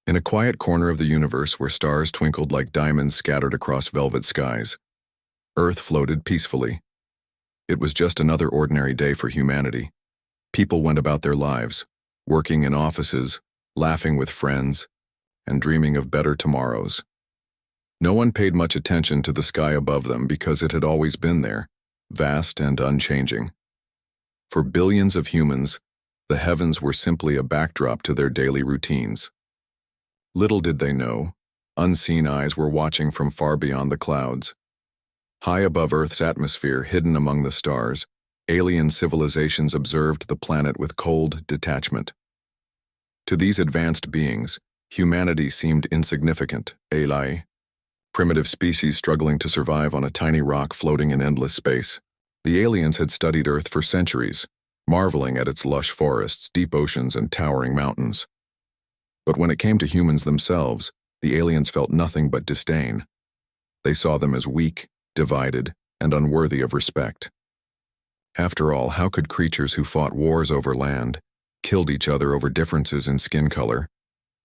In a quiet corner of the universe where stars twinkled like diamonds scattered across velvet skies, Earth floated peacefully. It was just another ordinary day for humanity. People went about their lives, working in offices, laughing with friends, and dreaming of better tomorrows. No one paid much attention to the sky above them because it had always been there, vast and unchanging. For billions of humans, the heavens were simply a backdrop to their daily routines. Little did they know, unseen eyes were watching from far beyond the clouds. High above Earth's atmosphere, hidden among the stars, alien civilizations observed the planet with cold detachment. To these advanced beings, humanity seemed insignificant, primitive species struggling to survive on a tiny rock floating in endless space. The aliens had studied Earth for centuries, marveling at its lush forests, deep oceans, and towering mountains. But when it came to humans themselves, the aliens felt nothing but disdain. They saw them as weak, divided, and unworthy of respect. After all, how could creatures who fought wars over land, killed each other over differences in skin color,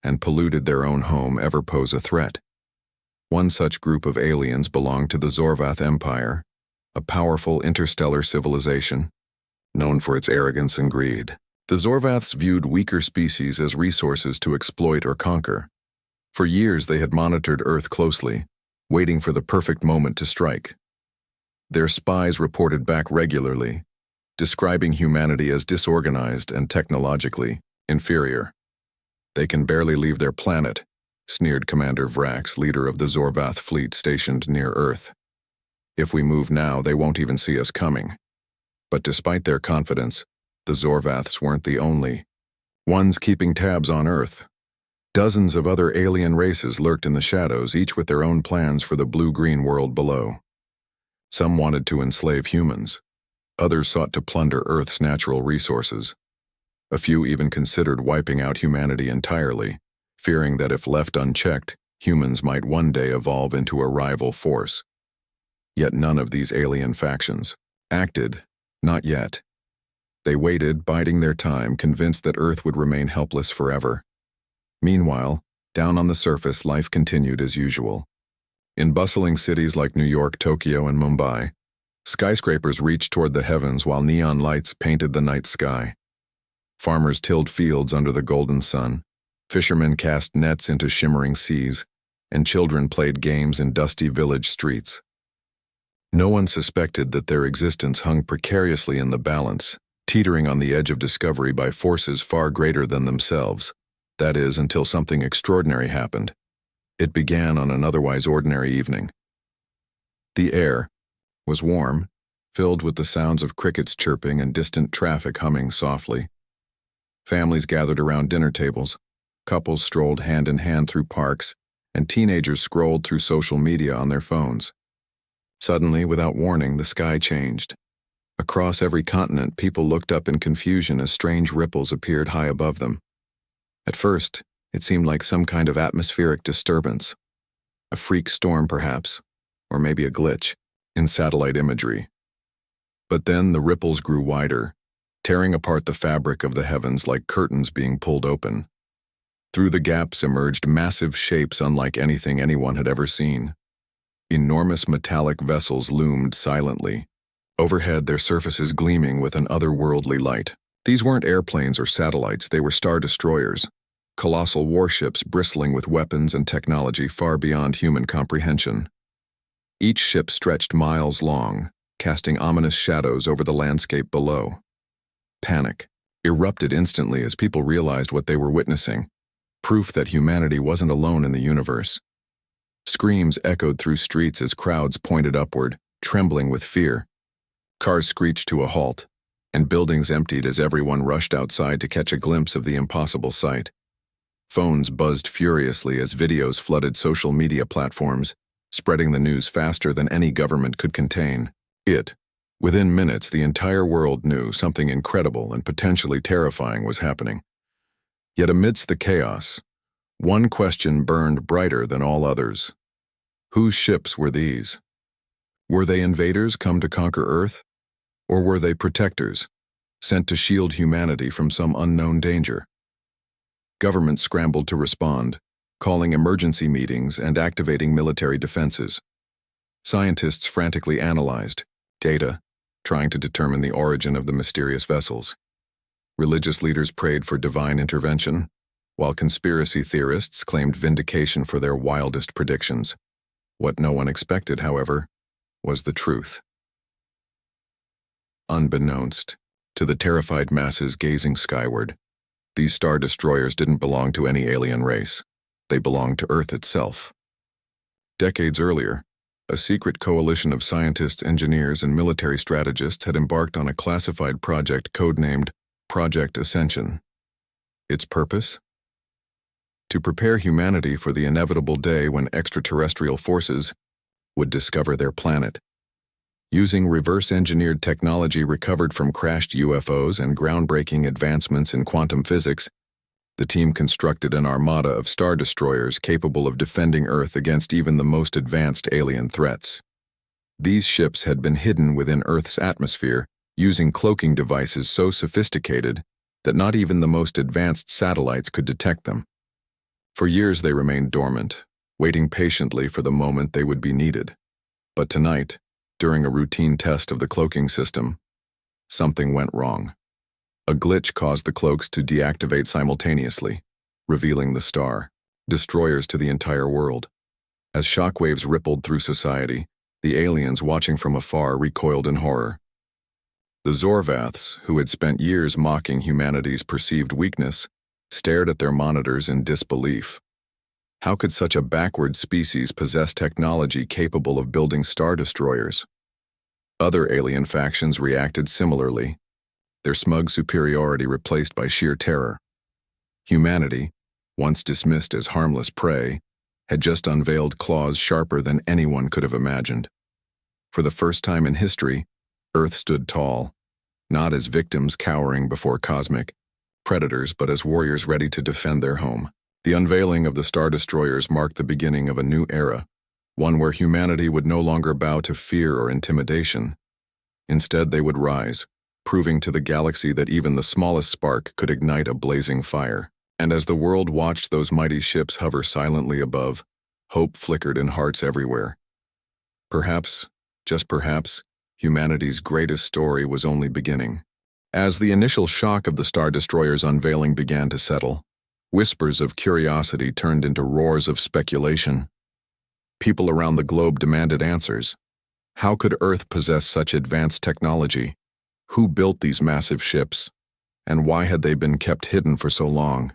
and polluted their own home ever pose a threat? One such group of aliens belonged to the Zorvath Empire, a powerful interstellar civilization, known for its arrogance and greed. The Zorvaths viewed weaker species as resources to exploit or conquer. For years they had monitored Earth closely, waiting for the perfect moment to strike. Their spies reported back regularly, describing humanity as disorganized and technologically inferior. "They can barely leave their planet," sneered Commander Vrax, leader of the Zorvath fleet stationed near Earth. "If we move now, they won't even see us coming." But despite their confidence, the Zorvaths weren't the only ones keeping tabs on Earth. Dozens of other alien races lurked in the shadows, each with their own plans for the blue-green world below. Some wanted to enslave humans. Others sought to plunder Earth's natural resources. A few even considered wiping out humanity entirely, fearing that if left unchecked, humans might one day evolve into a rival force. Yet none of these alien factions acted, not yet. They waited, biding their time, convinced that Earth would remain helpless forever. Meanwhile, down on the surface, life continued as usual. In bustling cities like New York, Tokyo, and Mumbai, skyscrapers reached toward the heavens while neon lights painted the night sky. Farmers tilled fields under the golden sun, fishermen cast nets into shimmering seas, and children played games in dusty village streets. No one suspected that their existence hung precariously in the balance, teetering on the edge of discovery by forces far greater than themselves. That is, until something extraordinary happened. It began on an otherwise ordinary evening. The air was warm, filled with the sounds of crickets chirping and distant traffic humming softly. Families gathered around dinner tables, couples strolled hand in hand through parks, and teenagers scrolled through social media on their phones. Suddenly, without warning, the sky changed. Across every continent, people looked up in confusion as strange ripples appeared high above them. At first, it seemed like some kind of atmospheric disturbance, a freak storm perhaps, or maybe a glitch in satellite imagery. But then the ripples grew wider, tearing apart the fabric of the heavens like curtains being pulled open. Through the gaps emerged massive shapes unlike anything anyone had ever seen. Enormous metallic vessels loomed silently, overhead their surfaces gleaming with an otherworldly light. These weren't airplanes or satellites, they were star destroyers, colossal warships bristling with weapons and technology far beyond human comprehension. Each ship stretched miles long, casting ominous shadows over the landscape below. Panic erupted instantly as people realized what they were witnessing, proof that humanity wasn't alone in the universe. Screams echoed through streets as crowds pointed upward, trembling with fear. Cars screeched to a halt, and buildings emptied as everyone rushed outside to catch a glimpse of the impossible sight. Phones buzzed furiously as videos flooded social media platforms, spreading the news faster than any government could contain. Within minutes, the entire world knew something incredible and potentially terrifying was happening. Yet amidst the chaos, one question burned brighter than all others. Whose ships were these? Were they invaders come to conquer Earth? Or were they protectors, sent to shield humanity from some unknown danger? Governments scrambled to respond, calling emergency meetings and activating military defenses. Scientists frantically analyzed data, trying to determine the origin of the mysterious vessels. Religious leaders prayed for divine intervention, while conspiracy theorists claimed vindication for their wildest predictions. What no one expected, however, was the truth. Unbeknownst to the terrified masses gazing skyward, these star destroyers didn't belong to any alien race. They belonged to Earth itself. Decades earlier, a secret coalition of scientists, engineers, and military strategists had embarked on a classified project codenamed Project Ascension. Its purpose? To prepare humanity for the inevitable day when extraterrestrial forces would discover their planet. Using reverse-engineered technology recovered from crashed UFOs and groundbreaking advancements in quantum physics, the team constructed an armada of star destroyers capable of defending Earth against even the most advanced alien threats. These ships had been hidden within Earth's atmosphere, using cloaking devices so sophisticated that not even the most advanced satellites could detect them. For years they remained dormant, waiting patiently for the moment they would be needed. But tonight, during a routine test of the cloaking system, something went wrong. A glitch caused the cloaks to deactivate simultaneously, revealing the star destroyers to the entire world. As shockwaves rippled through society, the aliens watching from afar recoiled in horror. The Zorvaths, who had spent years mocking humanity's perceived weakness, stared at their monitors in disbelief. How could such a backward species possess technology capable of building star destroyers? Other alien factions reacted similarly, their smug superiority replaced by sheer terror. Humanity, once dismissed as harmless prey, had just unveiled claws sharper than anyone could have imagined. For the first time in history, Earth stood tall, not as victims cowering before cosmic predators, but as warriors ready to defend their home. The unveiling of the star destroyers marked the beginning of a new era, one where humanity would no longer bow to fear or intimidation. Instead, they would rise, proving to the galaxy that even the smallest spark could ignite a blazing fire. And as the world watched those mighty ships hover silently above, hope flickered in hearts everywhere. Perhaps, just perhaps, humanity's greatest story was only beginning. As the initial shock of the Star Destroyer's unveiling began to settle, whispers of curiosity turned into roars of speculation. People around the globe demanded answers. How could Earth possess such advanced technology? Who built these massive ships? And why had they been kept hidden for so long?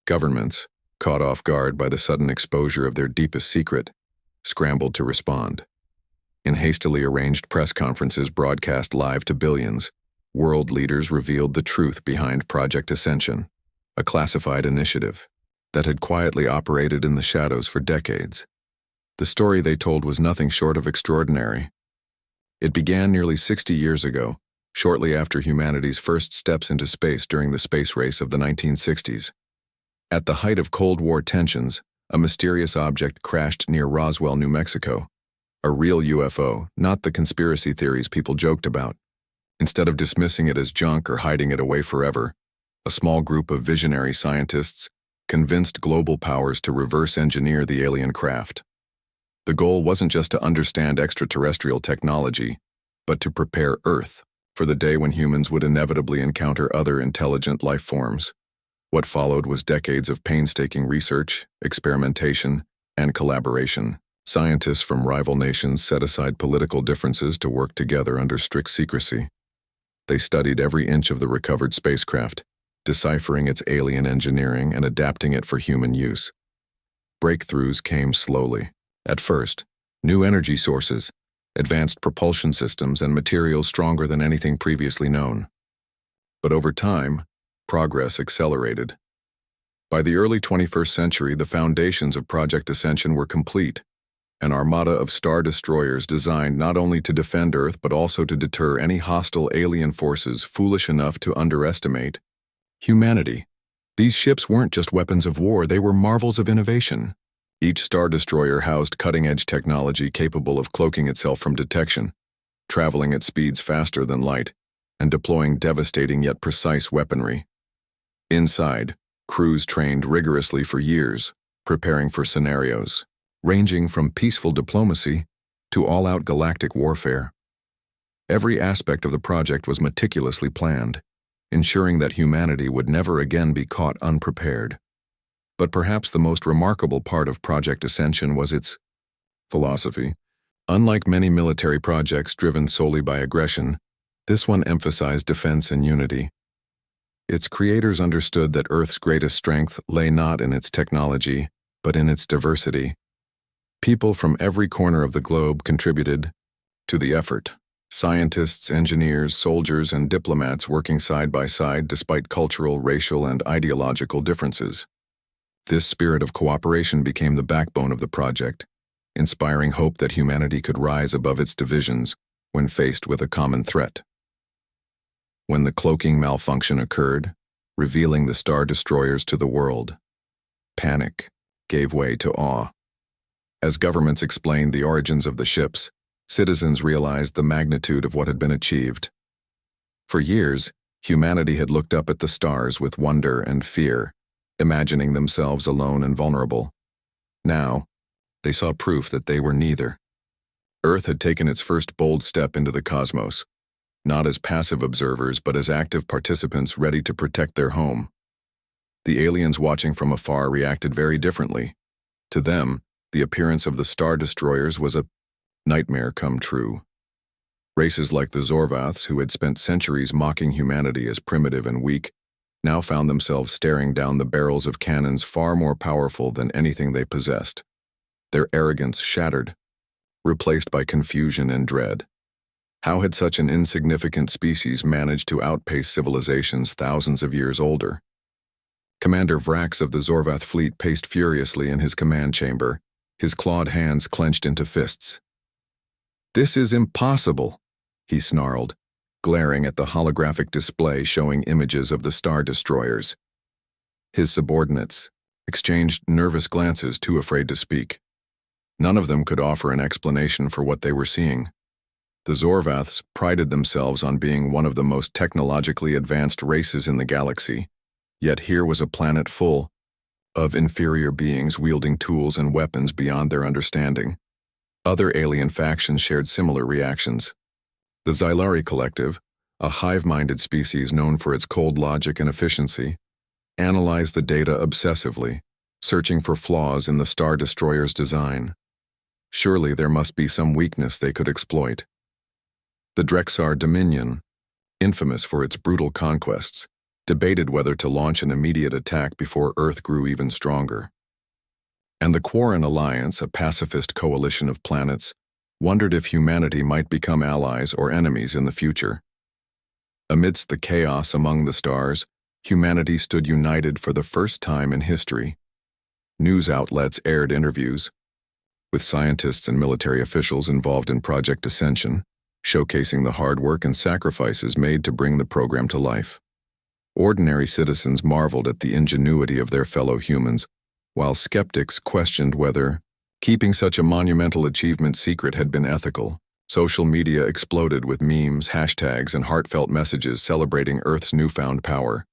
Governments, caught off guard by the sudden exposure of their deepest secret, scrambled to respond. In hastily arranged press conferences broadcast live to billions, world leaders revealed the truth behind Project Ascension, a classified initiative that had quietly operated in the shadows for decades. The story they told was nothing short of extraordinary. It began nearly 60 years ago, shortly after humanity's first steps into space during the space race of the 1960s. At the height of Cold War tensions, a mysterious object crashed near Roswell, New Mexico. A real UFO, not the conspiracy theories people joked about. Instead of dismissing it as junk or hiding it away forever, a small group of visionary scientists convinced global powers to reverse engineer the alien craft. The goal wasn't just to understand extraterrestrial technology, but to prepare Earth for the day when humans would inevitably encounter other intelligent life forms. What followed was decades of painstaking research, experimentation, and collaboration. Scientists from rival nations set aside political differences to work together under strict secrecy. They studied every inch of the recovered spacecraft, deciphering its alien engineering and adapting it for human use. Breakthroughs came slowly. At first, new energy sources, advanced propulsion systems, and materials stronger than anything previously known. But over time, progress accelerated. By the early 21st century, the foundations of Project Ascension were complete, an armada of star destroyers designed not only to defend Earth but also to deter any hostile alien forces foolish enough to underestimate humanity. These ships weren't just weapons of war, they were marvels of innovation. Each star destroyer housed cutting-edge technology capable of cloaking itself from detection, traveling at speeds faster than light, and deploying devastating yet precise weaponry. Inside, crews trained rigorously for years, preparing for scenarios ranging from peaceful diplomacy to all-out galactic warfare. Every aspect of the project was meticulously planned, ensuring that humanity would never again be caught unprepared. But perhaps the most remarkable part of Project Ascension was its philosophy. Unlike many military projects driven solely by aggression, this one emphasized defense and unity. Its creators understood that Earth's greatest strength lay not in its technology, but in its diversity. People from every corner of the globe contributed to the effort. Scientists, engineers, soldiers, and diplomats working side by side despite cultural, racial, and ideological differences. This spirit of cooperation became the backbone of the project, inspiring hope that humanity could rise above its divisions when faced with a common threat. When the cloaking malfunction occurred, revealing the Star Destroyers to the world, panic gave way to awe. As governments explained the origins of the ships, citizens realized the magnitude of what had been achieved. For years, humanity had looked up at the stars with wonder and fear, imagining themselves alone and vulnerable. Now, they saw proof that they were neither. Earth had taken its first bold step into the cosmos, not as passive observers but as active participants ready to protect their home. The aliens watching from afar reacted very differently. To them, the appearance of the Star Destroyers was a nightmare come true. Races like the Zorvaths, who had spent centuries mocking humanity as primitive and weak, now found themselves staring down the barrels of cannons far more powerful than anything they possessed. Their arrogance shattered, replaced by confusion and dread. How had such an insignificant species managed to outpace civilizations thousands of years older? Commander Vrax of the Zorvath fleet paced furiously in his command chamber, his clawed hands clenched into fists. "This is impossible," he snarled, glaring at the holographic display showing images of the Star Destroyers. His subordinates exchanged nervous glances, too afraid to speak. None of them could offer an explanation for what they were seeing. The Zorvaths prided themselves on being one of the most technologically advanced races in the galaxy, yet here was a planet full of inferior beings wielding tools and weapons beyond their understanding. Other alien factions shared similar reactions. The Xylari Collective, a hive-minded species known for its cold logic and efficiency, analyzed the data obsessively, searching for flaws in the Star Destroyer's design. Surely there must be some weakness they could exploit. The Drexar Dominion, infamous for its brutal conquests, debated whether to launch an immediate attack before Earth grew even stronger. And the Quarren Alliance, a pacifist coalition of planets, wondered if humanity might become allies or enemies in the future. Amidst the chaos among the stars, humanity stood united for the first time in history. News outlets aired interviews with scientists and military officials involved in Project Ascension, showcasing the hard work and sacrifices made to bring the program to life. Ordinary citizens marveled at the ingenuity of their fellow humans, while skeptics questioned whether keeping such a monumental achievement secret had been ethical. Social media exploded with memes, hashtags, and heartfelt messages celebrating Earth's newfound power.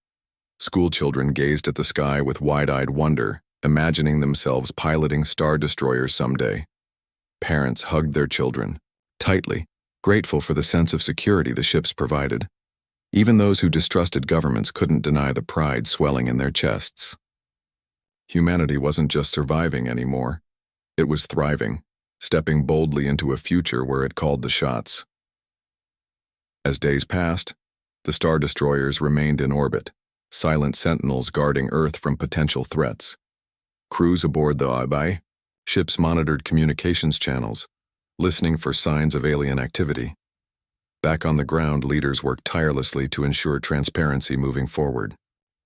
Schoolchildren gazed at the sky with wide-eyed wonder, imagining themselves piloting Star Destroyers someday. Parents hugged their children tightly, grateful for the sense of security the ships provided. Even those who distrusted governments couldn't deny the pride swelling in their chests. Humanity wasn't just surviving anymore. It was thriving, stepping boldly into a future where it called the shots. As days passed, the Star Destroyers remained in orbit, silent sentinels guarding Earth from potential threats. Crews aboard the Abai ships monitored communications channels, listening for signs of alien activity. Back on the ground, leaders worked tirelessly to ensure transparency moving forward.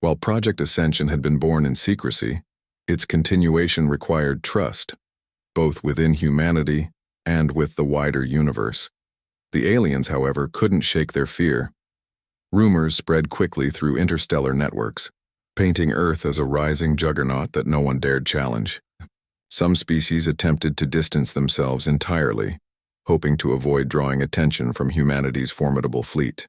While Project Ascension had been born in secrecy, its continuation required trust, both within humanity and with the wider universe. The aliens, however, couldn't shake their fear. Rumors spread quickly through interstellar networks, painting Earth as a rising juggernaut that no one dared challenge. Some species attempted to distance themselves entirely, hoping to avoid drawing attention from humanity's formidable fleet.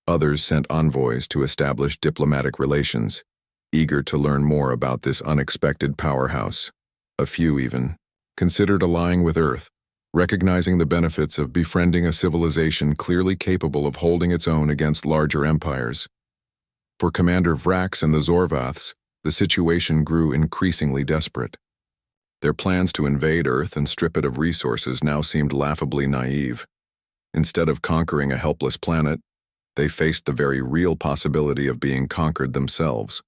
Others sent envoys to establish diplomatic relations, eager to learn more about this unexpected powerhouse. A few, even, considered allying with Earth, recognizing the benefits of befriending a civilization clearly capable of holding its own against larger empires. For Commander Vrax and the Zorvaths, the situation grew increasingly desperate. Their plans to invade Earth and strip it of resources now seemed laughably naive. Instead of conquering a helpless planet, they faced the very real possibility of being conquered themselves.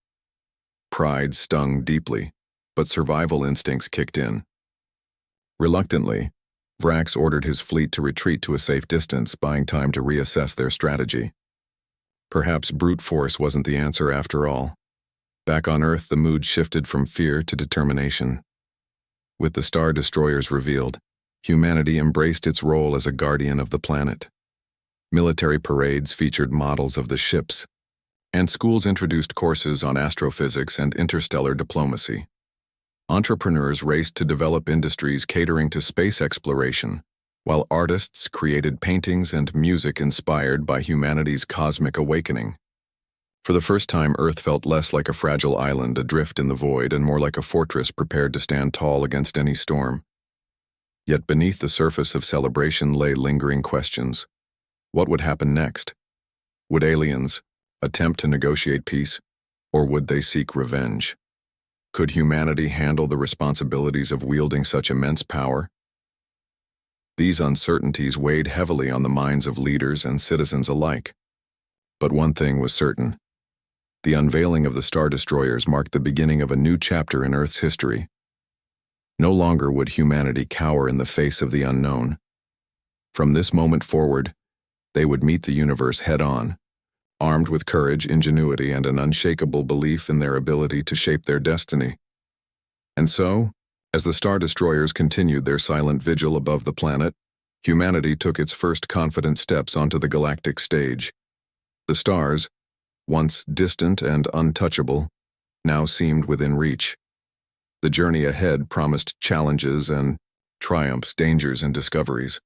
Pride stung deeply, but survival instincts kicked in. Reluctantly, Vrax ordered his fleet to retreat to a safe distance, buying time to reassess their strategy. Perhaps brute force wasn't the answer after all. Back on Earth, the mood shifted from fear to determination. With the Star Destroyers revealed, humanity embraced its role as a guardian of the planet. Military parades featured models of the ships, and schools introduced courses on astrophysics and interstellar diplomacy. Entrepreneurs raced to develop industries catering to space exploration, while artists created paintings and music inspired by humanity's cosmic awakening. For the first time, Earth felt less like a fragile island adrift in the void and more like a fortress prepared to stand tall against any storm. Yet beneath the surface of celebration lay lingering questions. What would happen next? Would aliens attempt to negotiate peace, or would they seek revenge? Could humanity handle the responsibilities of wielding such immense power? These uncertainties weighed heavily on the minds of leaders and citizens alike. But one thing was certain. The unveiling of the Star Destroyers marked the beginning of a new chapter in Earth's history. No longer would humanity cower in the face of the unknown. From this moment forward, they would meet the universe head-on, armed with courage, ingenuity, and an unshakable belief in their ability to shape their destiny. And so, as the Star Destroyers continued their silent vigil above the planet, humanity took its first confident steps onto the galactic stage. The stars, once distant and untouchable, now seemed within reach. The journey ahead promised challenges and triumphs, dangers and discoveries.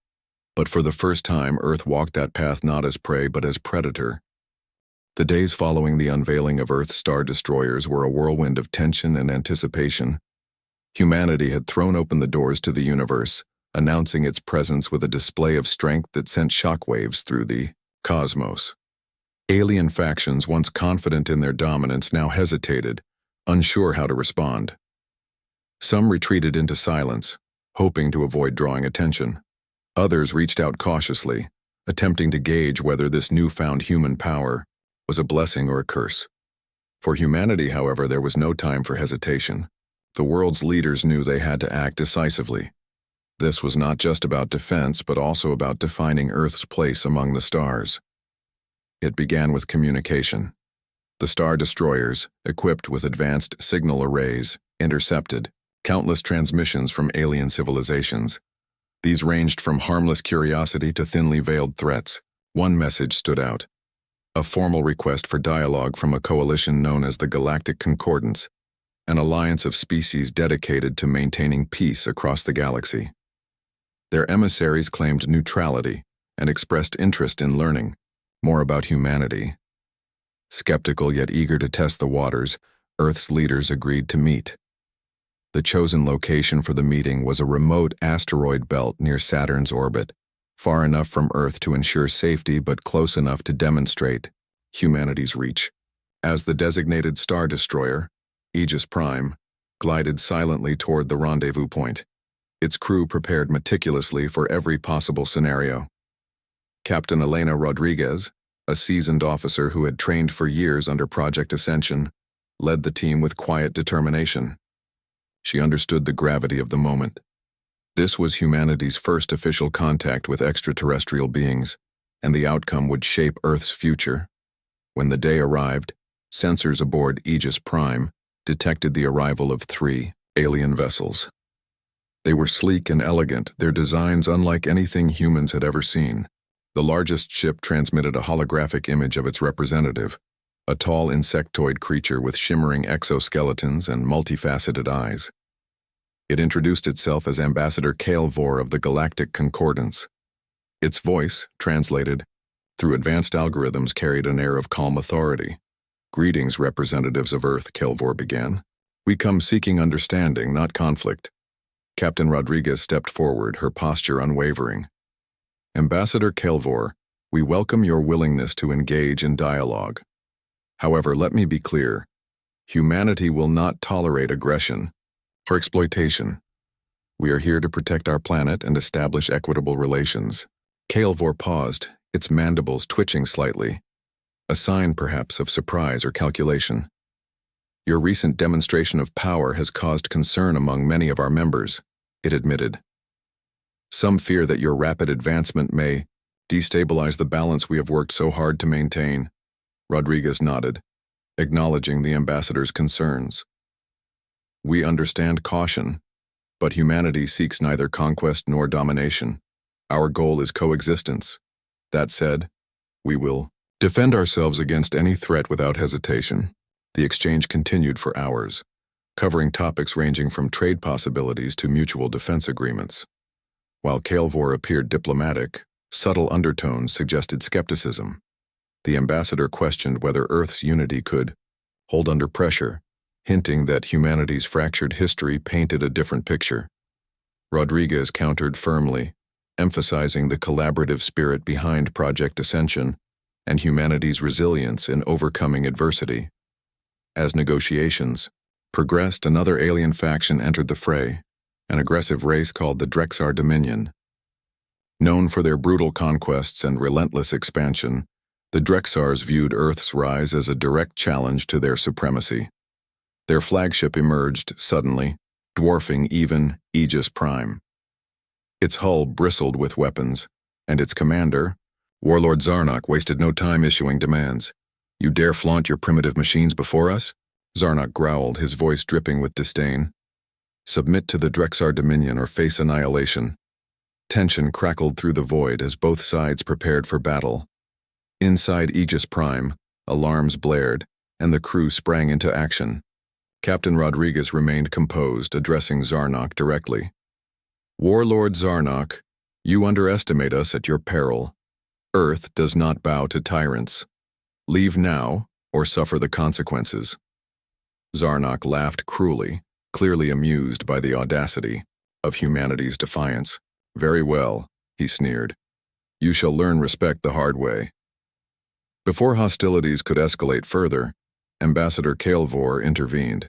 But for the first time, Earth walked that path not as prey but as predator. The days following the unveiling of Earth's Star Destroyers were a whirlwind of tension and anticipation. Humanity had thrown open the doors to the universe, announcing its presence with a display of strength that sent shockwaves through the cosmos. Alien factions, once confident in their dominance, now hesitated, unsure how to respond. Some retreated into silence, hoping to avoid drawing attention. Others reached out cautiously, attempting to gauge whether this newfound human power was a blessing or a curse. For humanity, however, there was no time for hesitation. The world's leaders knew they had to act decisively. This was not just about defense, but also about defining Earth's place among the stars. It began with communication. The Star Destroyers, equipped with advanced signal arrays, intercepted countless transmissions from alien civilizations. These ranged from harmless curiosity to thinly veiled threats. One message stood out. A formal request for dialogue from a coalition known as the Galactic Concordance, an alliance of species dedicated to maintaining peace across the galaxy. Their emissaries claimed neutrality and expressed interest in learning more about humanity. Skeptical yet eager to test the waters, Earth's leaders agreed to meet. The chosen location for the meeting was a remote asteroid belt near Saturn's orbit, far enough from Earth to ensure safety but close enough to demonstrate humanity's reach. As the designated Star Destroyer, Aegis Prime, glided silently toward the rendezvous point, its crew prepared meticulously for every possible scenario. Captain Elena Rodriguez, a seasoned officer who had trained for years under Project Ascension, led the team with quiet determination. She understood the gravity of the moment. This was humanity's first official contact with extraterrestrial beings, and the outcome would shape Earth's future. When the day arrived, sensors aboard Aegis Prime detected the arrival of 3 alien vessels. They were sleek and elegant, their designs unlike anything humans had ever seen. The largest ship transmitted a holographic image of its representative, a tall insectoid creature with shimmering exoskeletons and multifaceted eyes. It introduced itself as Ambassador Kael'vor of the Galactic Concordance. Its voice, translated through advanced algorithms, carried an air of calm authority. Greetings, representatives of Earth, Kelvor began. We come seeking understanding, not conflict. Captain Rodriguez stepped forward, her posture unwavering. Ambassador Kelvor, we welcome your willingness to engage in dialogue. However, let me be clear. Humanity will not tolerate aggression or exploitation. We are here to protect our planet and establish equitable relations. Kelvor paused, its mandibles twitching slightly, a sign perhaps of surprise or calculation. Your recent demonstration of power has caused concern among many of our members, it admitted. Some fear that your rapid advancement may destabilize the balance we have worked so hard to maintain. Rodriguez nodded, acknowledging the ambassador's concerns. We understand caution, but humanity seeks neither conquest nor domination. Our goal is coexistence. That said, we will defend ourselves against any threat without hesitation. The exchange continued for hours, covering topics ranging from trade possibilities to mutual defense agreements. While Kelvor appeared diplomatic, subtle undertones suggested skepticism. The ambassador questioned whether Earth's unity could hold under pressure, hinting that humanity's fractured history painted a different picture. Rodriguez countered firmly, emphasizing the collaborative spirit behind Project Ascension and humanity's resilience in overcoming adversity. As negotiations progressed, another alien faction entered the fray, an aggressive race called the Drexar Dominion. Known for their brutal conquests and relentless expansion, the Drexars viewed Earth's rise as a direct challenge to their supremacy. Their flagship emerged suddenly, dwarfing even Aegis Prime. Its hull bristled with weapons, and its commander, Warlord Zarnok, wasted no time issuing demands. You dare flaunt your primitive machines before us? Zarnok growled, his voice dripping with disdain. Submit to the Drexar Dominion or face annihilation. Tension crackled through the void as both sides prepared for battle. Inside Aegis Prime, alarms blared, and the crew sprang into action. Captain Rodriguez remained composed, addressing Zarnok directly. Warlord Zarnok, you underestimate us at your peril. Earth does not bow to tyrants. Leave now, or suffer the consequences. Zarnok laughed cruelly, clearly amused by the audacity of humanity's defiance. Very well, he sneered. You shall learn respect the hard way. Before hostilities could escalate further, Ambassador Kelvor intervened.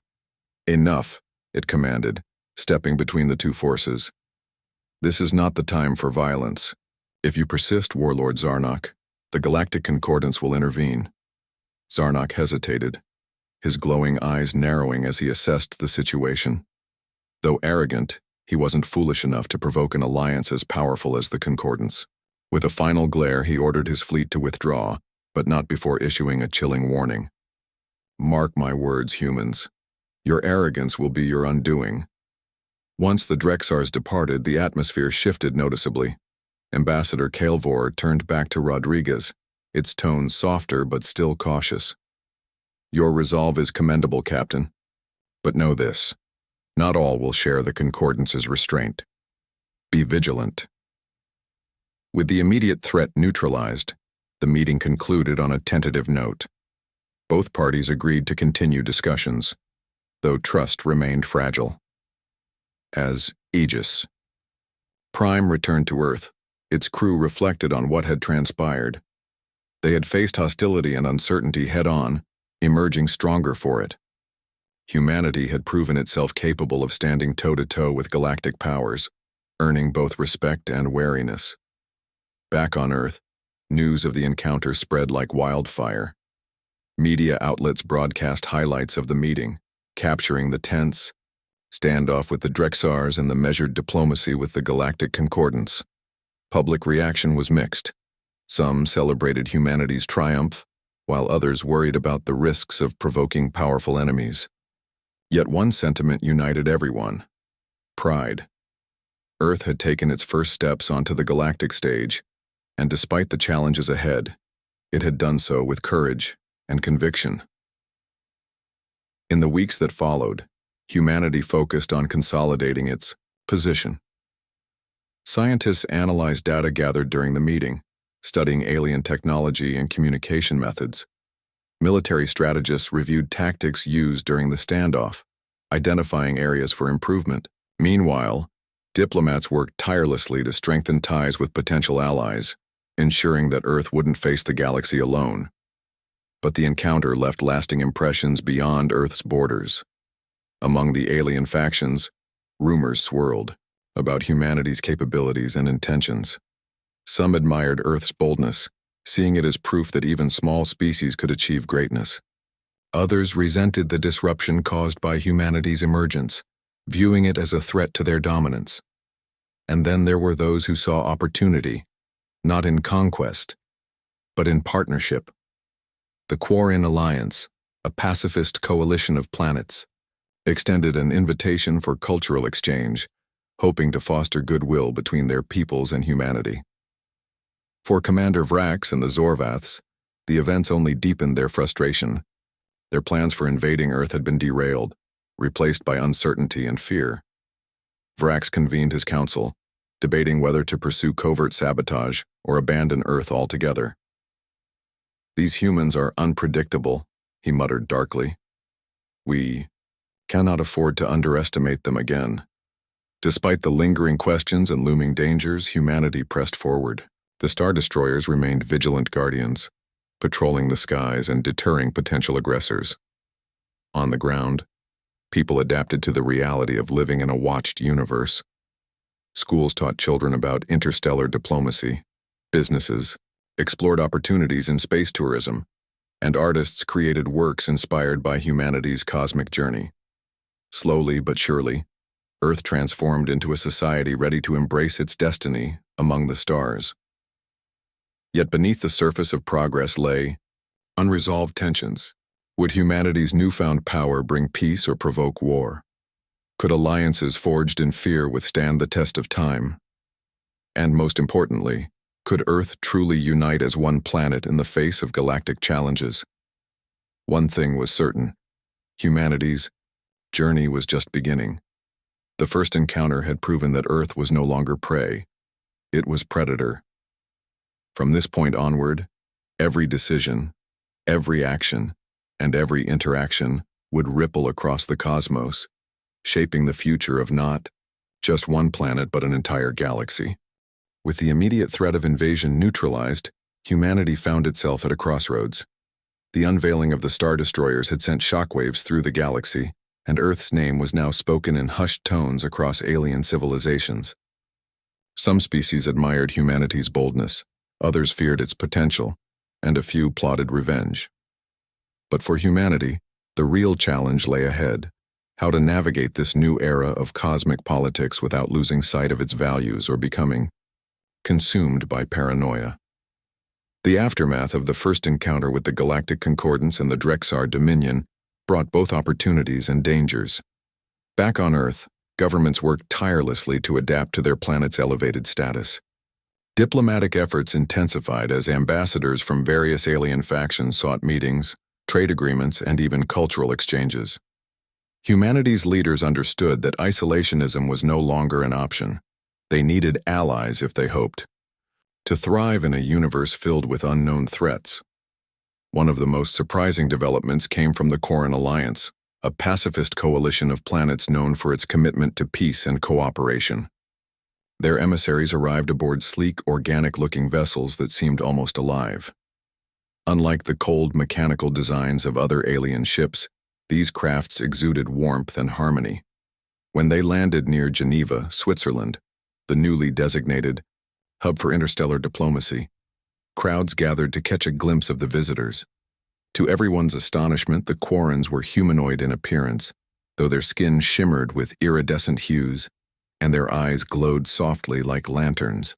Enough, it commanded, stepping between the two forces. This is not the time for violence. If you persist, Warlord Zarnok, the Galactic Concordance will intervene. Zarnok hesitated, his glowing eyes narrowing as he assessed the situation. Though arrogant, he wasn't foolish enough to provoke an alliance as powerful as the Concordance. With a final glare, he ordered his fleet to withdraw, but not before issuing a chilling warning. Mark my words, humans. Your arrogance will be your undoing. Once the Drexars departed, the atmosphere shifted noticeably. Ambassador Kelvor turned back to Rodriguez, its tone softer but still cautious. Your resolve is commendable, Captain. But know this. Not all will share the Concordance's restraint. Be vigilant. With the immediate threat neutralized, the meeting concluded on a tentative note. Both parties agreed to continue discussions, though trust remained fragile. As Aegis Prime returned to Earth, its crew reflected on what had transpired. They had faced hostility and uncertainty head-on, emerging stronger for it. Humanity had proven itself capable of standing toe-to-toe with galactic powers, earning both respect and wariness. Back on Earth, news of the encounter spread like wildfire. Media outlets broadcast highlights of the meeting, capturing the tense standoff with the Drexars and the measured diplomacy with the Galactic Concordance. Public reaction was mixed. Some celebrated humanity's triumph, while others worried about the risks of provoking powerful enemies. Yet one sentiment united everyone: pride. Earth had taken its first steps onto the galactic stage, and despite the challenges ahead, it had done so with courage and conviction. In the weeks that followed, humanity focused on consolidating its position. Scientists analyzed data gathered during the meeting, studying alien technology and communication methods. Military strategists reviewed tactics used during the standoff, identifying areas for improvement. Meanwhile, diplomats worked tirelessly to strengthen ties with potential allies, ensuring that Earth wouldn't face the galaxy alone. But the encounter left lasting impressions beyond Earth's borders. Among the alien factions, rumors swirled about humanity's capabilities and intentions. Some admired Earth's boldness, seeing it as proof that even small species could achieve greatness. Others resented the disruption caused by humanity's emergence, viewing it as a threat to their dominance. And then there were those who saw opportunity, not in conquest, but in partnership. The Quarren Alliance, a pacifist coalition of planets, extended an invitation for cultural exchange, hoping to foster goodwill between their peoples and humanity. For Commander Vrax and the Zorvaths, the events only deepened their frustration. Their plans for invading Earth had been derailed, replaced by uncertainty and fear. Vrax convened his council, debating whether to pursue covert sabotage or abandon Earth altogether. "These humans are unpredictable," he muttered darkly. "We cannot afford to underestimate them again." Despite the lingering questions and looming dangers, humanity pressed forward. The Star Destroyers remained vigilant guardians, patrolling the skies and deterring potential aggressors. On the ground, people adapted to the reality of living in a watched universe. Schools taught children about interstellar diplomacy, businesses explored opportunities in space tourism, and artists created works inspired by humanity's cosmic journey. Slowly but surely, Earth transformed into a society ready to embrace its destiny among the stars. Yet beneath the surface of progress lay unresolved tensions. Would humanity's newfound power bring peace or provoke war? Could alliances forged in fear withstand the test of time? And most importantly, could Earth truly unite as one planet in the face of galactic challenges? One thing was certain: humanity's journey was just beginning. The first encounter had proven that Earth was no longer prey. It was predator. From this point onward, every decision, every action, and every interaction would ripple across the cosmos, shaping the future of not just one planet but an entire galaxy. With the immediate threat of invasion neutralized, humanity found itself at a crossroads. The unveiling of the Star Destroyers had sent shockwaves through the galaxy, and Earth's name was now spoken in hushed tones across alien civilizations. Some species admired humanity's boldness, others feared its potential, and a few plotted revenge. But for humanity, the real challenge lay ahead: how to navigate this new era of cosmic politics without losing sight of its values or becoming consumed by paranoia. The aftermath of the first encounter with the Galactic Concordance and the Drexar Dominion brought both opportunities and dangers. Back on Earth, governments worked tirelessly to adapt to their planet's elevated status. Diplomatic efforts intensified as ambassadors from various alien factions sought meetings, trade agreements, and even cultural exchanges. Humanity's leaders understood that isolationism was no longer an option. They needed allies if they hoped to thrive in a universe filled with unknown threats. One of the most surprising developments came from the Quarren Alliance, a pacifist coalition of planets known for its commitment to peace and cooperation. Their emissaries arrived aboard sleek, organic-looking vessels that seemed almost alive. Unlike the cold, mechanical designs of other alien ships, these crafts exuded warmth and harmony. When they landed near Geneva, Switzerland, the newly designated hub for interstellar diplomacy, crowds gathered to catch a glimpse of the visitors. To everyone's astonishment, the Quarrens were humanoid in appearance, though their skin shimmered with iridescent hues, and their eyes glowed softly like lanterns.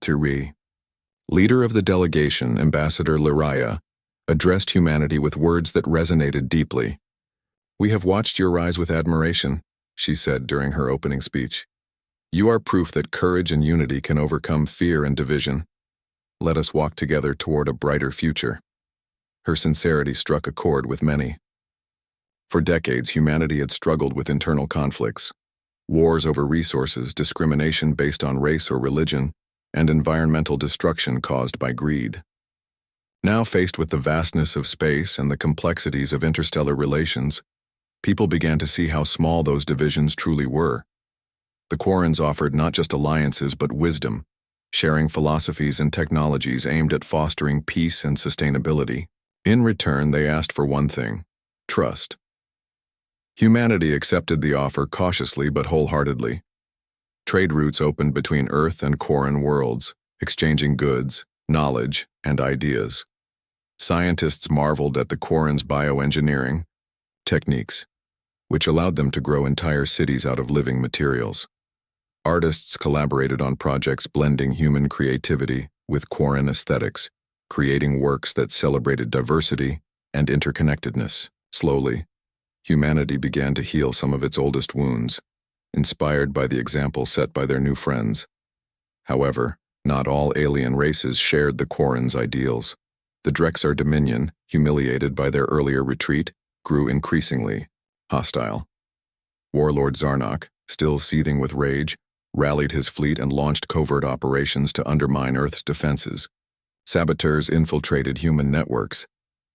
Thierry, leader of the delegation, Ambassador Lyraya, addressed humanity with words that resonated deeply. "We have watched your rise with admiration," she said during her opening speech. "You are proof that courage and unity can overcome fear and division. Let us walk together toward a brighter future." Her sincerity struck a chord with many. For decades, humanity had struggled with internal conflicts: wars over resources, discrimination based on race or religion, and environmental destruction caused by greed. Now faced with the vastness of space and the complexities of interstellar relations, people began to see how small those divisions truly were. The Quarrens offered not just alliances but wisdom, sharing philosophies and technologies aimed at fostering peace and sustainability. In return, they asked for one thing: trust. Humanity accepted the offer cautiously but wholeheartedly. Trade routes opened between Earth and Quarren worlds, exchanging goods, knowledge, and ideas. Scientists marveled at the Quarrens' bioengineering techniques, which allowed them to grow entire cities out of living materials. Artists collaborated on projects blending human creativity with Quarren aesthetics, creating works that celebrated diversity and interconnectedness. Slowly, humanity began to heal some of its oldest wounds, inspired by the example set by their new friends. However, not all alien races shared the Quarrens' ideals. The Drexar Dominion, humiliated by their earlier retreat, grew increasingly hostile. Warlord Zarnok, still seething with rage, rallied his fleet and launched covert operations to undermine Earth's defenses. Saboteurs infiltrated human networks,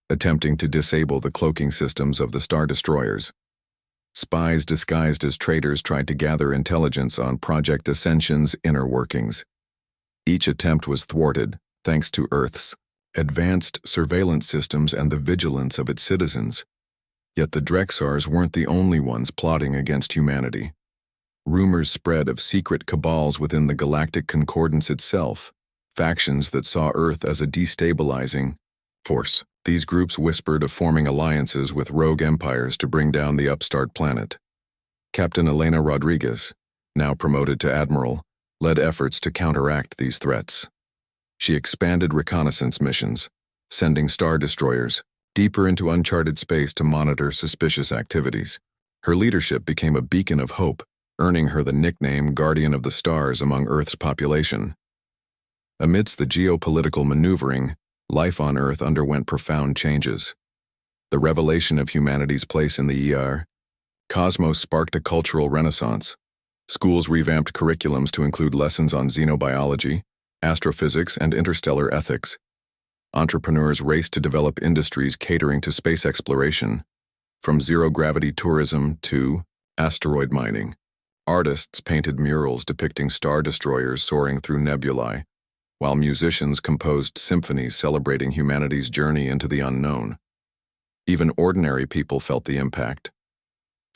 attempting to disable the cloaking systems of the Star Destroyers. Spies disguised as traitors tried to gather intelligence on Project Ascension's inner workings. Each attempt was thwarted, thanks to Earth's advanced surveillance systems and the vigilance of its citizens. Yet the Drexars weren't the only ones plotting against humanity. Rumors spread of secret cabals within the Galactic Concordance itself, factions that saw Earth as a destabilizing force. These groups whispered of forming alliances with rogue empires to bring down the upstart planet. Captain Elena Rodriguez, now promoted to admiral, led efforts to counteract these threats. She expanded reconnaissance missions, sending Star Destroyers deeper into uncharted space to monitor suspicious activities. Her leadership became a beacon of hope, earning her the nickname Guardian of the Stars among Earth's population. Amidst the geopolitical maneuvering, life on Earth underwent profound changes. The revelation of humanity's place in the cosmos sparked a cultural renaissance. Schools revamped curriculums to include lessons on xenobiology, astrophysics, and interstellar ethics. Entrepreneurs raced to develop industries catering to space exploration, from zero-gravity tourism to asteroid mining. Artists painted murals depicting star destroyers soaring through nebulae, while musicians composed symphonies celebrating humanity's journey into the unknown. Even ordinary people felt the impact.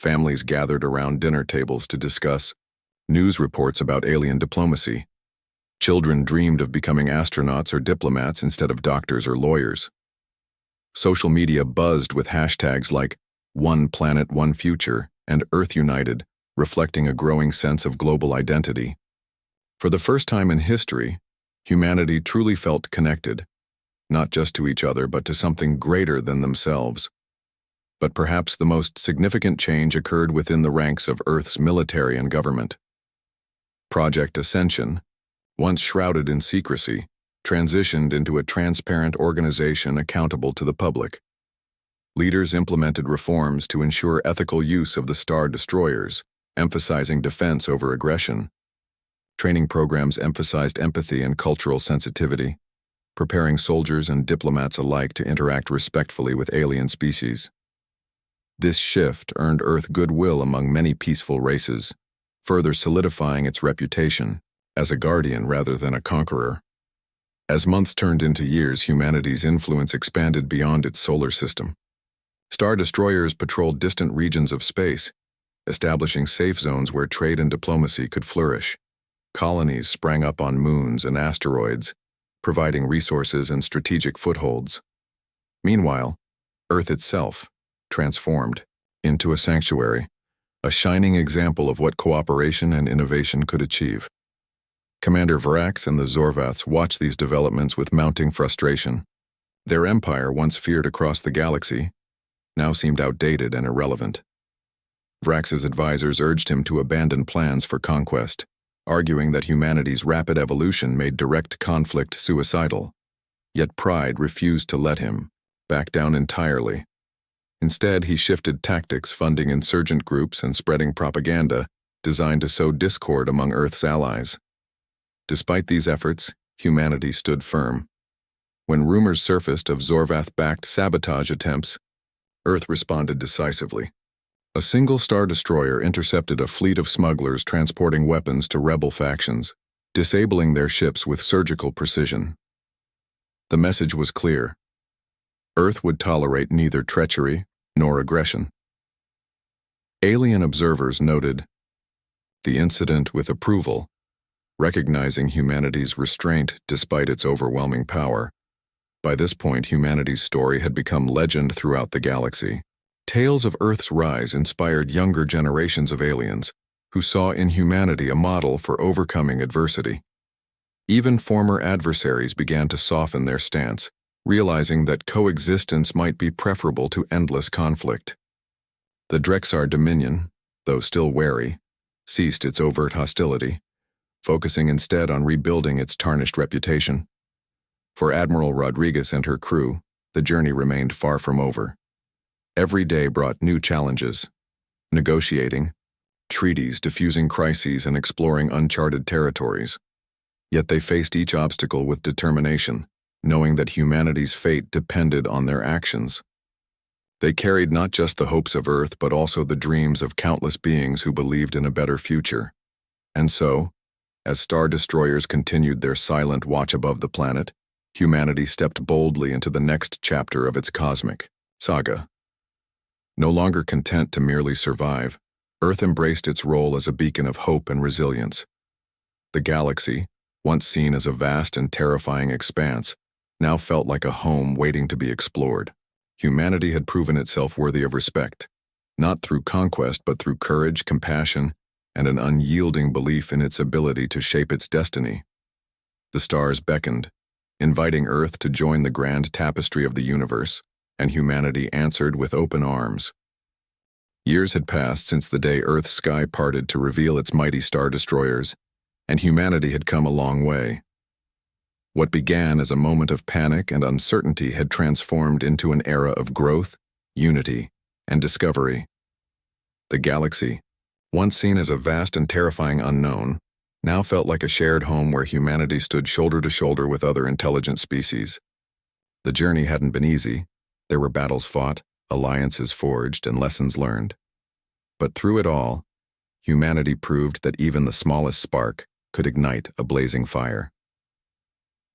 Families gathered around dinner tables to discuss news reports about alien diplomacy. Children dreamed of becoming astronauts or diplomats instead of doctors or lawyers. Social media buzzed with hashtags like One Planet, One Future and Earth United, reflecting a growing sense of global identity. For the first time in history, humanity truly felt connected, not just to each other but to something greater than themselves. But perhaps the most significant change occurred within the ranks of Earth's military and government. Project Ascension, once shrouded in secrecy, transitioned into a transparent organization accountable to the public. Leaders implemented reforms to ensure ethical use of the Star Destroyers, emphasizing defense over aggression. Training programs emphasized empathy and cultural sensitivity, preparing soldiers and diplomats alike to interact respectfully with alien species. This shift earned Earth goodwill among many peaceful races, further solidifying its reputation as a guardian rather than a conqueror. As months turned into years, humanity's influence expanded beyond its solar system. Star Destroyers patrolled distant regions of space, establishing safe zones where trade and diplomacy could flourish. Colonies sprang up on moons and asteroids, providing resources and strategic footholds. Meanwhile, Earth itself transformed into a sanctuary, a shining example of what cooperation and innovation could achieve. Commander Vrax and the Zorvaths watched these developments with mounting frustration. Their empire, once feared across the galaxy, now seemed outdated and irrelevant. Vrax's advisors urged him to abandon plans for conquest, arguing that humanity's rapid evolution made direct conflict suicidal. Yet pride refused to let him back down entirely. Instead, he shifted tactics, funding insurgent groups and spreading propaganda designed to sow discord among Earth's allies. Despite these efforts, humanity stood firm. When rumors surfaced of Zorvath-backed sabotage attempts, Earth responded decisively. A single Star Destroyer intercepted a fleet of smugglers transporting weapons to rebel factions, disabling their ships with surgical precision. The message was clear. Earth would tolerate neither treachery nor aggression. Alien observers noted the incident with approval, recognizing humanity's restraint despite its overwhelming power. By this point, humanity's story had become legend throughout the galaxy. Tales of Earth's rise inspired younger generations of aliens who saw in humanity a model for overcoming adversity. Even former adversaries began to soften their stance, realizing that coexistence might be preferable to endless conflict. The Drexar Dominion, though still wary, ceased its overt hostility, focusing instead on rebuilding its tarnished reputation. For Admiral Rodriguez and her crew, the journey remained far from over. Every day brought new challenges: negotiating, treaties, diffusing crises, and exploring uncharted territories. Yet they faced each obstacle with determination, knowing that humanity's fate depended on their actions. They carried not just the hopes of Earth, but also the dreams of countless beings who believed in a better future. And so, as Star Destroyers continued their silent watch above the planet, humanity stepped boldly into the next chapter of its cosmic saga. No longer content to merely survive, Earth embraced its role as a beacon of hope and resilience. The galaxy, once seen as a vast and terrifying expanse, now felt like a home waiting to be explored. Humanity had proven itself worthy of respect, not through conquest but through courage, compassion, and an unyielding belief in its ability to shape its destiny. The stars beckoned, inviting Earth to join the grand tapestry of the universe, and humanity answered with open arms. Years had passed since the day Earth's sky parted to reveal its mighty Star Destroyers, and humanity had come a long way. What began as a moment of panic and uncertainty had transformed into an era of growth, unity, and discovery. The galaxy, once seen as a vast and terrifying unknown, now felt like a shared home where humanity stood shoulder to shoulder with other intelligent species. The journey hadn't been easy. There were battles fought, alliances forged, and lessons learned. But through it all, humanity proved that even the smallest spark could ignite a blazing fire.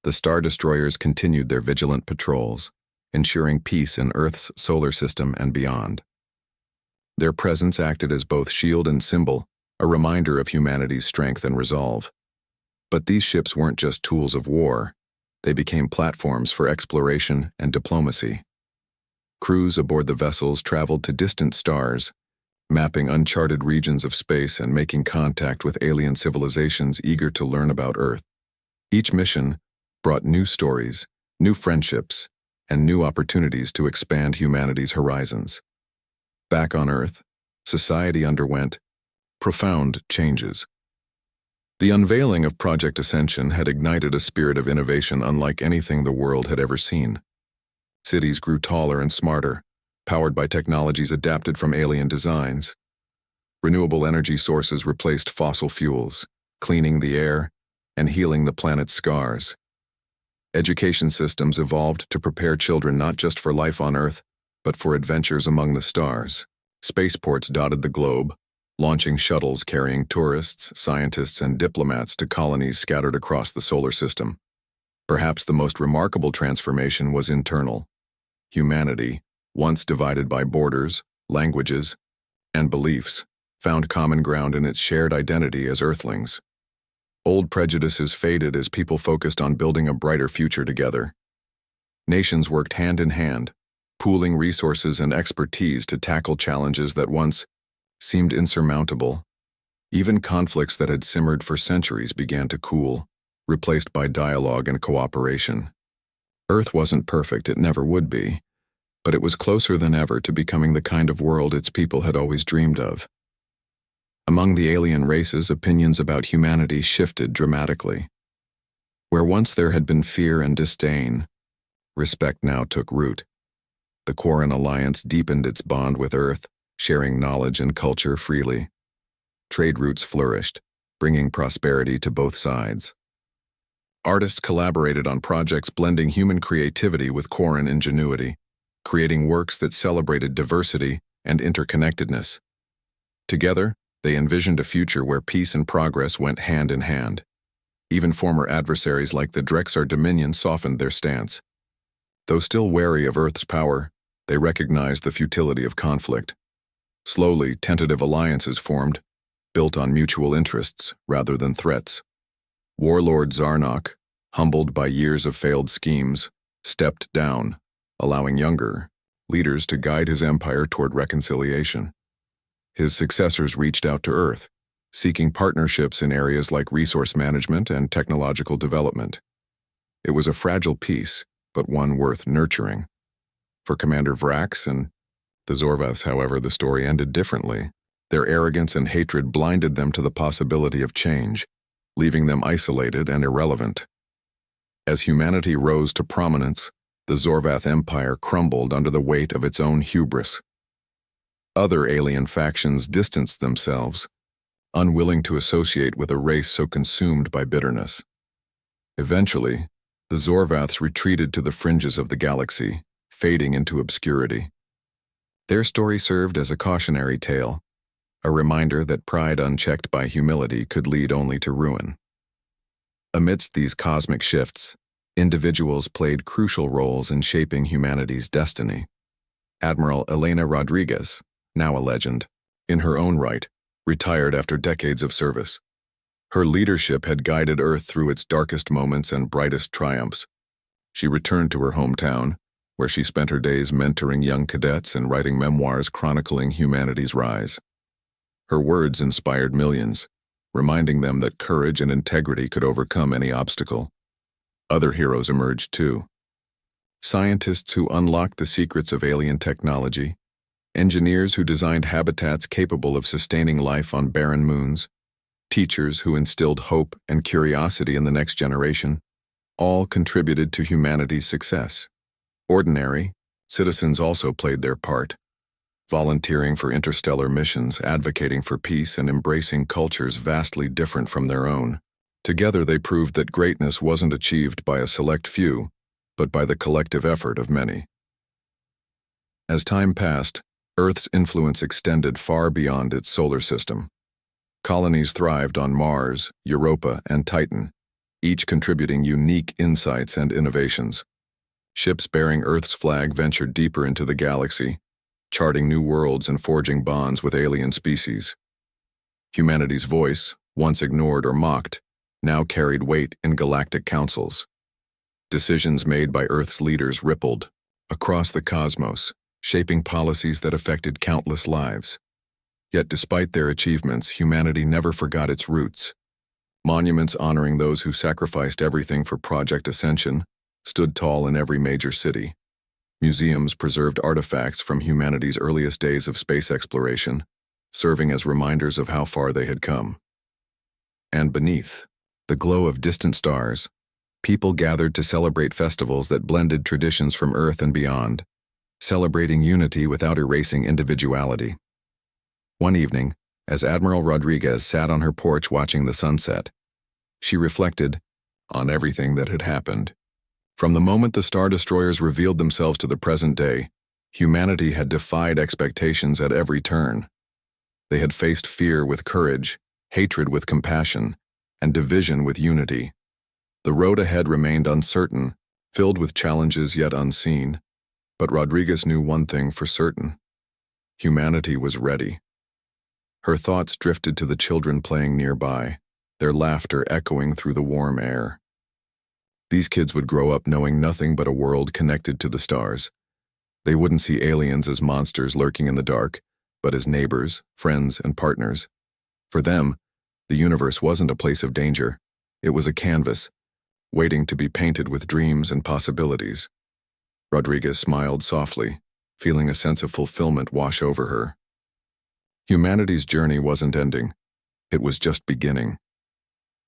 The Star Destroyers continued their vigilant patrols, ensuring peace in Earth's solar system and beyond. Their presence acted as both shield and symbol, a reminder of humanity's strength and resolve. But these ships weren't just tools of war. They became platforms for exploration and diplomacy. Crews aboard the vessels traveled to distant stars, mapping uncharted regions of space and making contact with alien civilizations eager to learn about Earth. Each mission brought new stories, new friendships, and new opportunities to expand humanity's horizons. Back on Earth, society underwent profound changes. The unveiling of Project Ascension had ignited a spirit of innovation unlike anything the world had ever seen. Cities grew taller and smarter, powered by technologies adapted from alien designs. Renewable energy sources replaced fossil fuels, cleaning the air and healing the planet's scars. Education systems evolved to prepare children not just for life on Earth, but for adventures among the stars. Spaceports dotted the globe, launching shuttles carrying tourists, scientists, and diplomats to colonies scattered across the solar system. Perhaps the most remarkable transformation was internal. Humanity, once divided by borders, languages, and beliefs, found common ground in its shared identity as Earthlings. Old prejudices faded as people focused on building a brighter future together. Nations worked hand in hand, pooling resources and expertise to tackle challenges that once seemed insurmountable. Even conflicts that had simmered for centuries began to cool, replaced by dialogue and cooperation. Earth wasn't perfect, it never would be, but it was closer than ever to becoming the kind of world its people had always dreamed of. Among the alien races, opinions about humanity shifted dramatically. Where once there had been fear and disdain, respect now took root. The Quarren Alliance deepened its bond with Earth, sharing knowledge and culture freely. Trade routes flourished, bringing prosperity to both sides. Artists collaborated on projects blending human creativity with Koran ingenuity, creating works that celebrated diversity and interconnectedness. Together, they envisioned a future where peace and progress went hand in hand. Even former adversaries like the Drexar Dominion softened their stance. Though still wary of Earth's power, they recognized the futility of conflict. Slowly, tentative alliances formed, built on mutual interests rather than threats. Warlord Zarnok, humbled by years of failed schemes, stepped down, allowing younger leaders to guide his empire toward reconciliation. His successors reached out to Earth, seeking partnerships in areas like resource management and technological development. It was a fragile peace, but one worth nurturing. For Commander Vrax and the Zorvaths, however, the story ended differently. Their arrogance and hatred blinded them to the possibility of change, leaving them isolated and irrelevant. As humanity rose to prominence, the Zorvath Empire crumbled under the weight of its own hubris. Other alien factions distanced themselves, unwilling to associate with a race so consumed by bitterness. Eventually, the Zorvaths retreated to the fringes of the galaxy, fading into obscurity. Their story served as a cautionary tale, a reminder that pride unchecked by humility could lead only to ruin. Amidst these cosmic shifts, individuals played crucial roles in shaping humanity's destiny. Admiral Elena Rodriguez, now a legend, in her own right, retired after decades of service. Her leadership had guided Earth through its darkest moments and brightest triumphs. She returned to her hometown, where she spent her days mentoring young cadets and writing memoirs chronicling humanity's rise. Her words inspired millions, reminding them that courage and integrity could overcome any obstacle. Other heroes emerged too. Scientists who unlocked the secrets of alien technology, engineers who designed habitats capable of sustaining life on barren moons, teachers who instilled hope and curiosity in the next generation, all contributed to humanity's success. Ordinary citizens also played their part, volunteering for interstellar missions, advocating for peace, and embracing cultures vastly different from their own. Together they proved that greatness wasn't achieved by a select few, but by the collective effort of many. As time passed, Earth's influence extended far beyond its solar system. Colonies thrived on Mars, Europa, and Titan, each contributing unique insights and innovations. Ships bearing Earth's flag ventured deeper into the galaxy, charting new worlds and forging bonds with alien species. Humanity's voice, once ignored or mocked, now carried weight in galactic councils. Decisions made by Earth's leaders rippled across the cosmos, shaping policies that affected countless lives. Yet despite their achievements, humanity never forgot its roots. Monuments honoring those who sacrificed everything for Project Ascension stood tall in every major city. Museums preserved artifacts from humanity's earliest days of space exploration, serving as reminders of how far they had come. And beneath the glow of distant stars, people gathered to celebrate festivals that blended traditions from Earth and beyond, celebrating unity without erasing individuality. One evening, as Admiral Rodriguez sat on her porch watching the sunset, she reflected on everything that had happened. From the moment the Star Destroyers revealed themselves to the present day, humanity had defied expectations at every turn. They had faced fear with courage, hatred with compassion, and division with unity. The road ahead remained uncertain, filled with challenges yet unseen. But Rodriguez knew one thing for certain. Humanity was ready. Her thoughts drifted to the children playing nearby, their laughter echoing through the warm air. These kids would grow up knowing nothing but a world connected to the stars. They wouldn't see aliens as monsters lurking in the dark, but as neighbors, friends, and partners. For them, the universe wasn't a place of danger. It was a canvas, waiting to be painted with dreams and possibilities. Rodriguez smiled softly, feeling a sense of fulfillment wash over her. Humanity's journey wasn't ending. It was just beginning.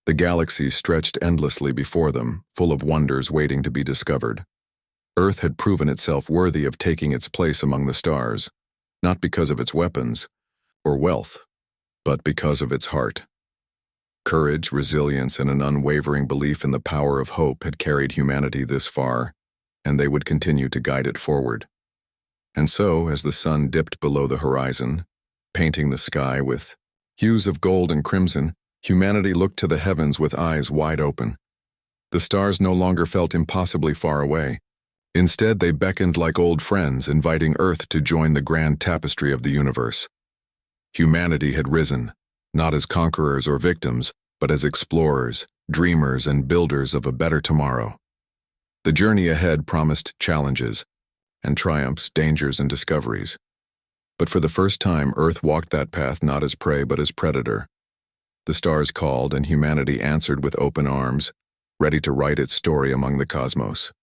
The galaxy stretched endlessly before them, full of wonders waiting to be discovered. Earth had proven itself worthy of taking its place among the stars, not because of its weapons or wealth, but because of its heart. Courage, resilience, and an unwavering belief in the power of hope had carried humanity this far, and they would continue to guide it forward. And so, as the sun dipped below the horizon, painting the sky with hues of gold and crimson, humanity looked to the heavens with eyes wide open. The stars no longer felt impossibly far away. Instead, they beckoned like old friends, inviting Earth to join the grand tapestry of the universe. Humanity had risen, not as conquerors or victims, but as explorers, dreamers, and builders of a better tomorrow. The journey ahead promised challenges, and triumphs, dangers, and discoveries. But for the first time, Earth walked that path not as prey but as predator. The stars called, and humanity answered with open arms, ready to write its story among the cosmos.